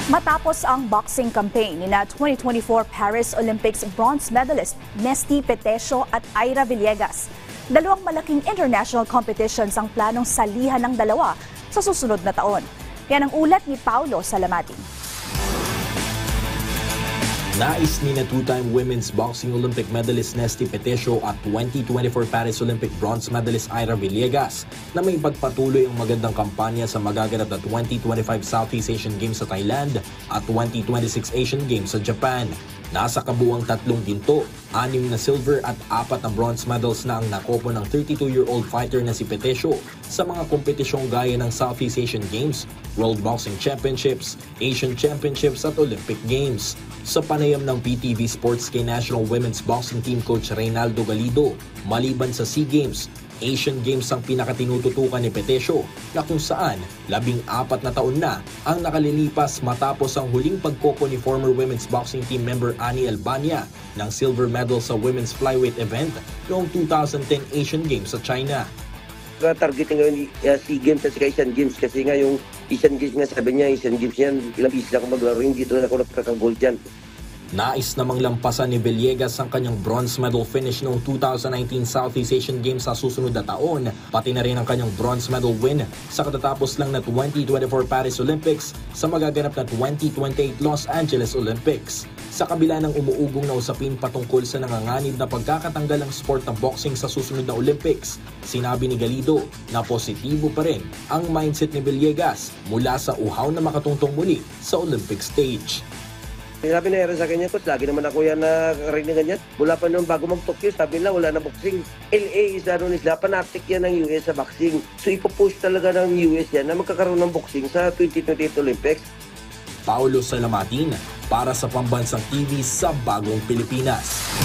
Matapos ang boxing campaign ni 2024 Paris Olympics bronze medalist Nesty Petesio at Ira Villegas, dalawang malaking international competitions ang planong salihan ng dalawa sa susunod na taon. Yan ang ulat ni Paulo Salamati. Nais ni na two-time women's boxing Olympic medalist Nesty Petesio at 2024 Paris Olympic bronze medalist Ira Villegas na may pagpatuloy ang magandang kampanya sa magaganap na 2025 Southeast Asian Games sa Thailand at 2026 Asian Games sa Japan. Nasa kabuuang 3 ginto, 6 na silver at 4 na bronze medals na ang nakopo ng 32-year-old fighter na si Petesio sa mga kompetisyong gaya ng Southeast Asian Games, World Boxing Championships, Asian Championships at Olympic Games. Sa panayam ng PTV Sports kay National Women's Boxing Team Coach Reynaldo Galido, maliban sa SEA Games, Asian Games ang pinakatinututukan ni Petesio na kung saan 14 na taon na ang nakalilipas matapos ang huling pagkopo ni former women's boxing team member Annie Albania ng silver medal sa women's flyweight event noong 2010 Asian Games sa China. Targeting ngayon SEA Games at Asian Games kasi nga yung Asian Games nga sabi niya, Asian Games yan, ilang beses ako maglaro, hindi doon ako nakakagold yan. Nais namang lampasan ni Villegas ang kanyang bronze medal finish noong 2019 Southeast Asian Games sa susunod na taon, pati na rin ang kanyang bronze medal win sa katatapos lang na 2024 Paris Olympics sa magaganap na 2028 Los Angeles Olympics. Sa kabila ng umuugong na usapin patungkol sa nanganganib na pagkakatanggal ng sport ng boxing sa susunod na Olympics, sinabi ni Galido na positibo pa rin ang mindset ni Villegas mula sa uhaw na makatungtong muli sa Olympic stage. Sabi na sa kanya, Coach, lagi naman ako yan nakarinig na ganyan. Mula pa noon bago mag-Tokyo, sabi nila wala na boxing. LA is nila, fanatic yan ng US sa boxing. So ipopush talaga ng US yan na magkakaroon ng boxing sa 2028 Olympics. Paulo Salamatin para sa Pambansang TV sa Bagong Pilipinas.